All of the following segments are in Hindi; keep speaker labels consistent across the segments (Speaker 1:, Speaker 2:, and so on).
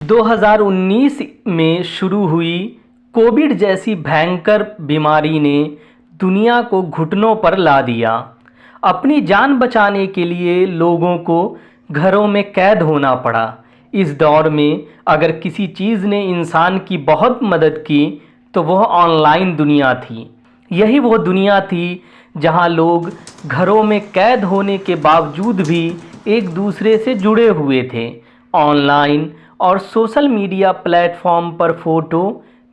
Speaker 1: 2019 में शुरू हुई कोविड जैसी भयंकर बीमारी ने दुनिया को घुटनों पर ला दिया। अपनी जान बचाने के लिए लोगों को घरों में कैद होना पड़ा। इस दौर में अगर किसी चीज़ ने इंसान की बहुत मदद की तो वह ऑनलाइन दुनिया थी। यही वो दुनिया थी जहां लोग घरों में कैद होने के बावजूद भी एक दूसरे से जुड़े हुए थे। ऑनलाइन और सोशल मीडिया प्लेटफॉर्म पर फ़ोटो,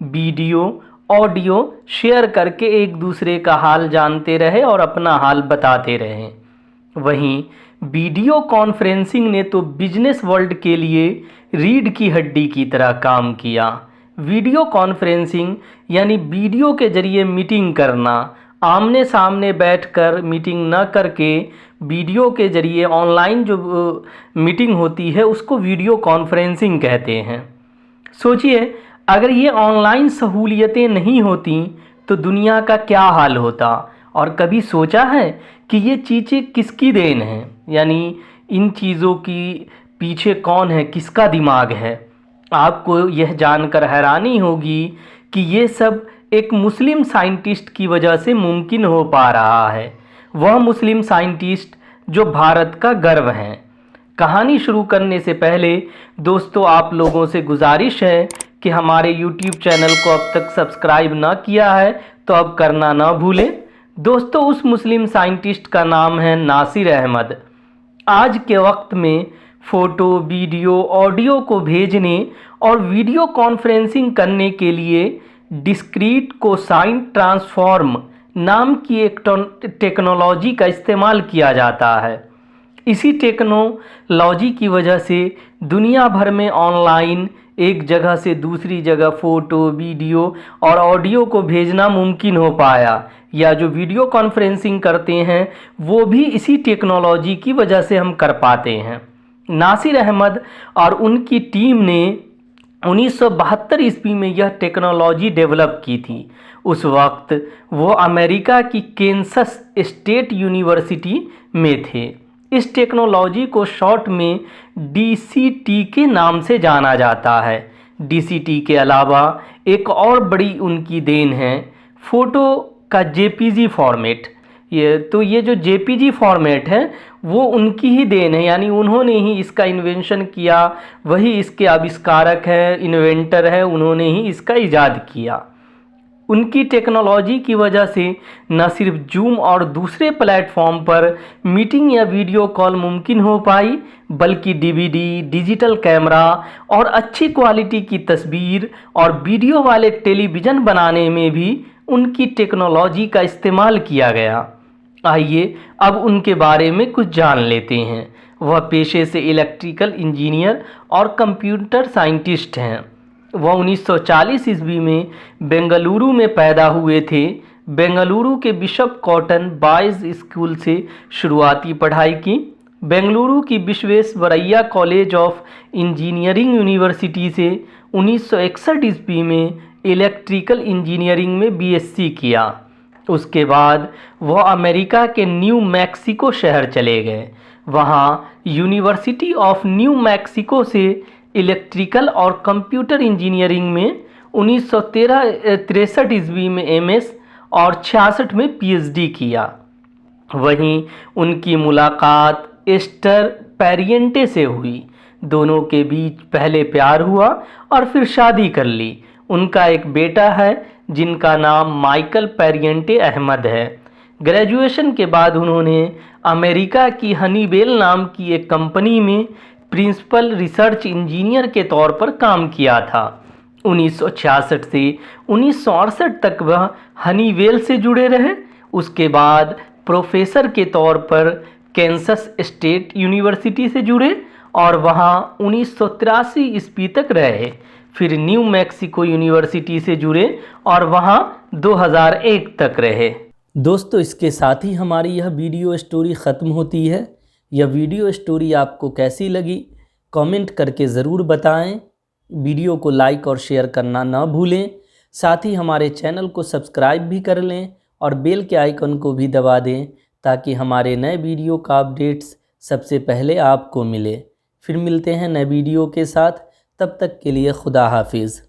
Speaker 1: वीडियो, ऑडियो शेयर करके एक दूसरे का हाल जानते रहे और अपना हाल बताते रहे। वहीं वीडियो कॉन्फ्रेंसिंग ने तो बिजनेस वर्ल्ड के लिए रीढ़ की हड्डी की तरह काम किया। वीडियो कॉन्फ्रेंसिंग यानी वीडियो के ज़रिए मीटिंग करना, आमने सामने बैठकर मीटिंग न करके वीडियो के ज़रिए ऑनलाइन जो मीटिंग होती है उसको वीडियो कॉन्फ्रेंसिंग कहते हैं। सोचिए, अगर ये ऑनलाइन सहूलियतें नहीं होती तो दुनिया का क्या हाल होता। और कभी सोचा है कि ये चीज़ें किसकी देन है, यानी इन चीज़ों की पीछे कौन है, किसका दिमाग है। आपको यह जानकर हैरानी होगी कि ये सब एक मुस्लिम साइंटिस्ट की वजह से मुमकिन हो पा रहा है। वह मुस्लिम साइंटिस्ट जो भारत का गर्व हैं। कहानी शुरू करने से पहले दोस्तों, आप लोगों से गुजारिश है कि हमारे YouTube चैनल को अब तक सब्सक्राइब ना किया है तो अब करना ना भूलें। दोस्तों, उस मुस्लिम साइंटिस्ट का नाम है नासिर अहमद। आज के वक्त में फ़ोटो, वीडियो, ऑडियो को भेजने और वीडियो कॉन्फ्रेंसिंग करने के लिए डिस्क्रीट कोसाइन ट्रांसफॉर्म नाम की एक टेक्नोलॉजी का इस्तेमाल किया जाता है। इसी टेक्नोलॉजी की वजह से दुनिया भर में ऑनलाइन एक जगह से दूसरी जगह फ़ोटो, वीडियो और ऑडियो को भेजना मुमकिन हो पाया, या जो वीडियो कॉन्फ्रेंसिंग करते हैं वो भी इसी टेक्नोलॉजी की वजह से हम कर पाते हैं। नासिर अहमद और उनकी टीम ने 1972 ईस्वी में यह टेक्नोलॉजी डेवलप की थी। उस वक्त वो अमेरिका की कैंसस स्टेट यूनिवर्सिटी में थे। इस टेक्नोलॉजी को शॉर्ट में DCT के नाम से जाना जाता है। DCT के अलावा एक और बड़ी उनकी देन है फ़ोटो का JPG फॉर्मेट। ये जो JPG फॉर्मेट है वो उनकी ही देन है, यानी उन्होंने ही इसका इन्वेंशन किया, वही इसके आविष्कारक है, इन्वेंटर है, उन्होंने ही इसका इजाद किया। उनकी टेक्नोलॉजी की वजह से न सिर्फ जूम और दूसरे प्लेटफॉर्म पर मीटिंग या वीडियो कॉल मुमकिन हो पाई, बल्कि DVD, डिजिटल कैमरा और अच्छी क्वालिटी की तस्वीर और वीडियो वाले टेलीविज़न बनाने में भी उनकी टेक्नोलॉजी का इस्तेमाल किया गया। आइए अब उनके बारे में कुछ जान लेते हैं। वह पेशे से इलेक्ट्रिकल इंजीनियर और कंप्यूटर साइंटिस्ट हैं। वह 1940 ईस्वी में बेंगलुरु में पैदा हुए थे। बेंगलुरु के बिशप कॉटन बॉयज़ स्कूल से शुरुआती पढ़ाई की। बेंगलुरु की Visvesvaraya college of engineering university से 1961 ईस्वी में इलेक्ट्रिकल इंजीनियरिंग में BSc किया। उसके बाद वह अमेरिका के न्यू मैक्सिको शहर चले गए। वहाँ यूनिवर्सिटी ऑफ न्यू मैक्सिको से इलेक्ट्रिकल और कंप्यूटर इंजीनियरिंग में 1963 ईस्वी में MS और 66 में PhD किया। वहीं उनकी मुलाकात एस्टर पैरिएंटे से हुई। दोनों के बीच पहले प्यार हुआ और फिर शादी कर ली। उनका एक बेटा है जिनका नाम माइकल पैरिएंटे अहमद है। ग्रेजुएशन के बाद उन्होंने अमेरिका की हनीवेल नाम की एक कंपनी में प्रिंसिपल रिसर्च इंजीनियर के तौर पर काम किया था। 1966 से 1968 तक वह हनीवेल से जुड़े रहे। उसके बाद प्रोफेसर के तौर पर कैंसस स्टेट यूनिवर्सिटी से जुड़े और वहाँ 1983 ईस्वी तक रहे। फिर न्यू मैक्सिको यूनिवर्सिटी से जुड़े और वहाँ 2001 तक रहे। दोस्तों, इसके साथ ही हमारी यह वीडियो स्टोरी ख़त्म होती है। यह वीडियो स्टोरी आपको कैसी लगी कमेंट करके ज़रूर बताएं। वीडियो को लाइक और शेयर करना ना भूलें। साथ ही हमारे चैनल को सब्सक्राइब भी कर लें और बेल के आइकन को भी दबा दें ताकि हमारे नए वीडियो का अपडेट्स सबसे पहले आपको मिले। फिर मिलते हैं नए वीडियो के साथ। तब तक के लिए खुदा हाफिज़।